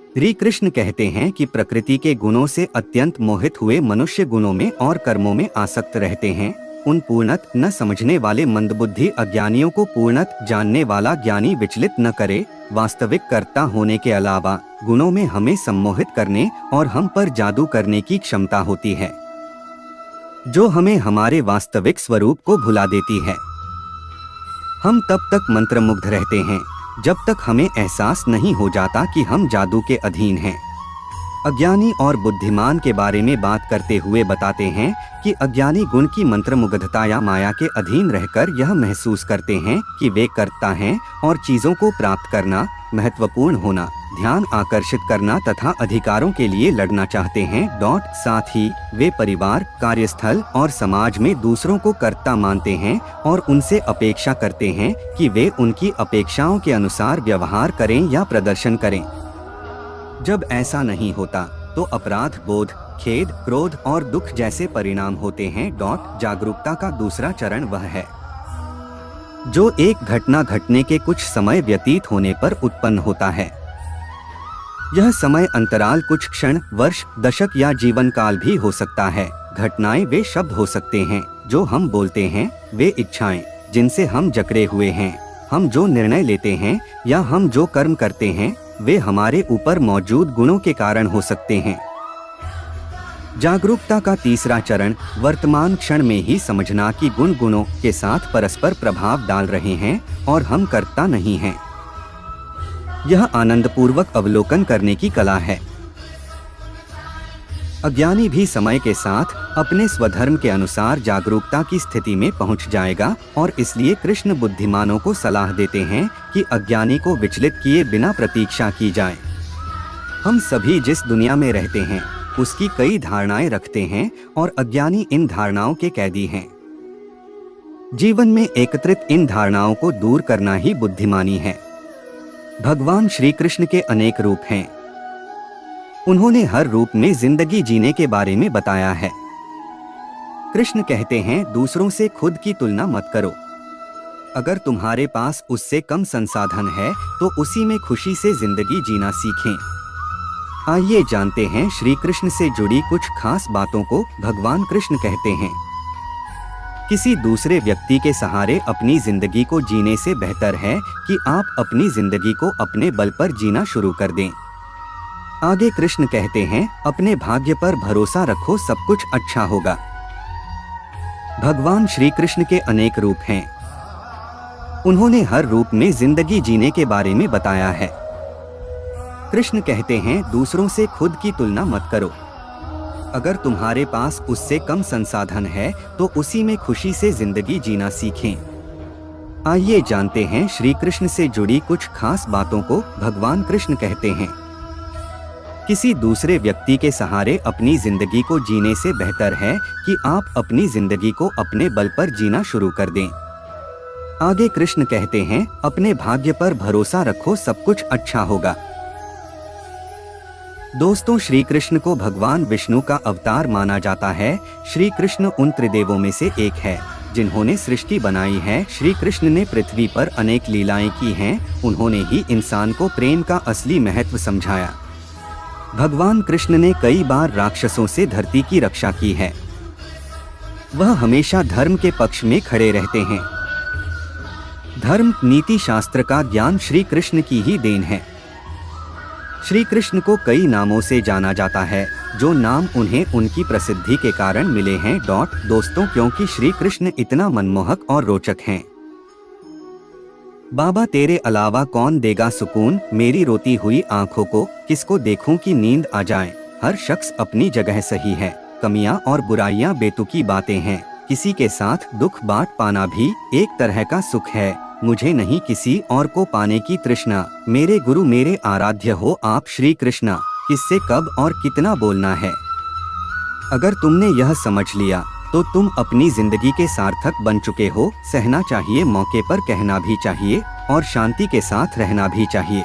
श्री कृष्ण कहते हैं कि प्रकृति के गुणों से अत्यंत मोहित हुए मनुष्य गुणों में और कर्मों में आसक्त रहते हैं। उन पूर्णत न समझने वाले मंदबुद्धि अज्ञानियों को पूर्णत जानने वाला ज्ञानी विचलित न करे। वास्तविक कर्ता होने के अलावा गुणों में हमें सम्मोहित करने और हम पर जादू करने की क्षमता होती है, जो हमें हमारे वास्तविक स्वरूप को भुला देती है। हम तब तक मंत्रमुग्ध रहते हैं जब तक हमें एहसास नहीं हो जाता कि हम जादू के अधीन हैं। अज्ञानी और बुद्धिमान के बारे में बात करते हुए बताते हैं कि अज्ञानी गुण की मंत्रमुग्धता या माया के अधीन रहकर यह महसूस करते हैं कि वे कर्ता हैं और चीजों को प्राप्त करना, महत्वपूर्ण होना, ध्यान आकर्षित करना तथा अधिकारों के लिए लड़ना चाहते हैं। साथ ही वे परिवार, कार्यस्थल और समाज में दूसरों को कर्ता मानते हैं और उनसे अपेक्षा करते हैं कि वे उनकी अपेक्षाओं के अनुसार व्यवहार करें या प्रदर्शन करें। जब ऐसा नहीं होता तो अपराध बोध, खेद, क्रोध और दुख जैसे परिणाम होते हैं। जागरूकता का दूसरा चरण वह है जो एक घटना घटने के कुछ समय व्यतीत होने पर उत्पन्न होता है। यह समय अंतराल कुछ क्षण, वर्ष, दशक या जीवन काल भी हो सकता है। घटनाएं वे शब्द हो सकते हैं जो हम बोलते हैं, वे इच्छाएं जिनसे हम जकड़े हुए हैं, हम जो निर्णय लेते हैं या हम जो कर्म करते हैं, वे हमारे ऊपर मौजूद गुणों के कारण हो सकते हैं। जागरूकता का तीसरा चरण वर्तमान क्षण में ही समझना कि गुण गुणों के साथ परस्पर प्रभाव डाल रहे हैं और हम कर्ता नहीं हैं। यह आनंदपूर्वक अवलोकन करने की कला है। अज्ञानी भी समय के साथ अपने स्वधर्म के अनुसार जागरूकता की स्थिति में पहुंच जाएगा और इसलिए कृष्ण बुद्धिमानों को सलाह देते हैं कि अज्ञानी को विचलित किए बिना प्रतीक्षा की जाए। हम सभी जिस दुनिया में रहते हैं उसकी कई धारणाएं रखते हैं और अज्ञानी इन धारणाओं के कैदी हैं। जीवन में एकत्रित इन धारणाओं को दूर करना ही बुद्धिमानी है। भगवान श्री कृष्ण के अनेक रूप हैं। उन्होंने हर रूप में जिंदगी जीने के बारे में बताया है। कृष्ण कहते हैं, दूसरों से खुद की तुलना मत करो। अगर तुम्हारे पास उससे कम संसाधन है तो उसी में खुशी से जिंदगी जीना सीखें। आइए जानते हैं श्री कृष्ण से जुड़ी कुछ खास बातों को। भगवान कृष्ण कहते हैं, किसी दूसरे व्यक्ति के सहारे अपनी जिंदगी को जीने से बेहतर है कि आप अपनी जिंदगी को अपने बल पर जीना शुरू कर दें। आगे कृष्ण कहते हैं, अपने भाग्य पर भरोसा रखो, सब कुछ अच्छा होगा। भगवान श्री कृष्ण के अनेक रूप हैं। उन्होंने हर रूप में जिंदगी जीने के बारे में बताया है। कृष्ण कहते हैं, दूसरों से खुद की तुलना मत करो। अगर तुम्हारे पास उससे कम संसाधन है तो उसी में खुशी से जिंदगी जीना सीखें। आइए जानते हैं श्री कृष्ण से जुड़ी कुछ खास बातों को। भगवान कृष्ण कहते हैं, किसी दूसरे व्यक्ति के सहारे अपनी जिंदगी को जीने से बेहतर है कि आप अपनी जिंदगी को अपने बल पर जीना शुरू कर दें। आगे कृष्ण कहते हैं, अपने भाग्य पर भरोसा रखो, सब कुछ अच्छा होगा। दोस्तों, श्री कृष्ण को भगवान विष्णु का अवतार माना जाता है। श्री कृष्ण उन त्रिदेवों में से एक है जिन्होंने सृष्टि बनाई है। श्री कृष्ण ने पृथ्वी पर अनेक लीलाएं की हैं। उन्होंने ही इंसान को प्रेम का असली महत्व समझाया। भगवान कृष्ण ने कई बार राक्षसों से धरती की रक्षा की है। वह हमेशा धर्म के पक्ष में खड़े रहते हैं। धर्म, नीति, शास्त्र का ज्ञान श्री कृष्ण की ही देन है। श्री कृष्ण को कई नामों से जाना जाता है, जो नाम उन्हें उनकी प्रसिद्धि के कारण मिले हैं। दोस्तों, क्योंकि श्री कृष्ण इतना मनमोहक और रोचक हैं। बाबा तेरे अलावा कौन देगा सुकून, मेरी रोती हुई आंखों को किसको देखूं कि नींद आ जाए। हर शख्स अपनी जगह सही है, कमियां और बुराइयां बेतुकी बातें हैं। किसी के साथ दुख बांट पाना भी एक तरह का सुख है। मुझे नहीं किसी और को पाने की तृष्णा। मेरे गुरु मेरे आराध्य हो आप श्री कृष्णा। किससे कब और कितना बोलना है। अगर तुमने यह समझ लिया तो तुम अपनी जिंदगी के सार्थक बन चुके हो। सहना चाहिए, मौके पर कहना भी चाहिए और शांति के साथ रहना भी चाहिए।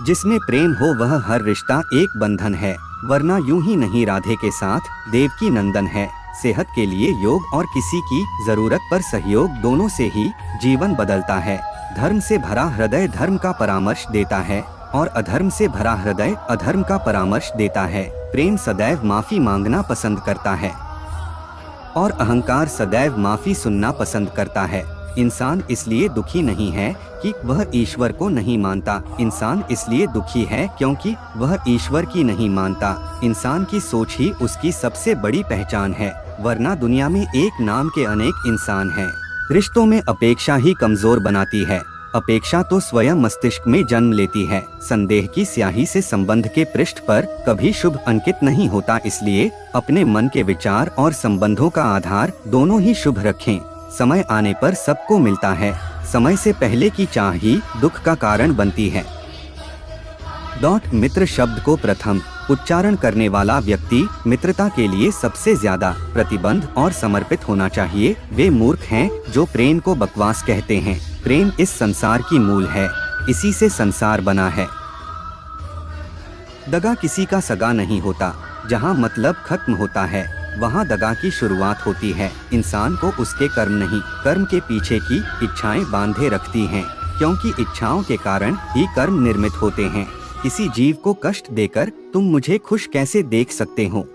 जिसमें प्रेम हो वह हर रिश्ता एक बंधन है, वरना यूं ही नहीं राधे के साथ देवकी नंदन है। सेहत के लिए योग और किसी की जरूरत पर सहयोग, दोनों से ही जीवन बदलता है। धर्म से भरा हृदय धर्म का परामर्श देता है। और अधर्म से भरा हृदय अधर्म का परामर्श देता है। प्रेम सदैव माफी मांगना पसंद करता है और अहंकार सदैव माफी सुनना पसंद करता है। इंसान इसलिए दुखी नहीं है कि वह ईश्वर को नहीं मानता, इंसान इसलिए दुखी है क्योंकि वह ईश्वर की नहीं मानता। इंसान की सोच ही उसकी सबसे बड़ी पहचान है, वरना दुनिया में एक नाम के अनेक इंसान हैं। रिश्तों में अपेक्षा ही कमजोर बनाती है। अपेक्षा तो स्वयं मस्तिष्क में जन्म लेती है। संदेह की स्याही से संबंध के पृष्ठ पर कभी शुभ अंकित नहीं होता, इसलिए अपने मन के विचार और संबंधों का आधार दोनों ही शुभ रखें। समय आने पर सबको मिलता है, समय से पहले की चाह ही दुख का कारण बनती है। मित्र शब्द को प्रथम उच्चारण करने वाला व्यक्ति मित्रता के लिए सबसे ज्यादा प्रतिबद्ध और समर्पित होना चाहिए। वे मूर्ख हैं जो प्रेम को बकवास कहते हैं। प्रेम इस संसार की मूल है, इसी से संसार बना है। दगा किसी का सगा नहीं होता। जहाँ मतलब खत्म होता है वहाँ दगा की शुरुआत होती है। इंसान को उसके कर्म नहीं, कर्म के पीछे की इच्छाएं बांधे रखती हैं, क्योंकि इच्छाओं के कारण ही कर्म निर्मित होते हैं। किसी जीव को कष्ट देकर तुम मुझे खुश कैसे देख सकते हो?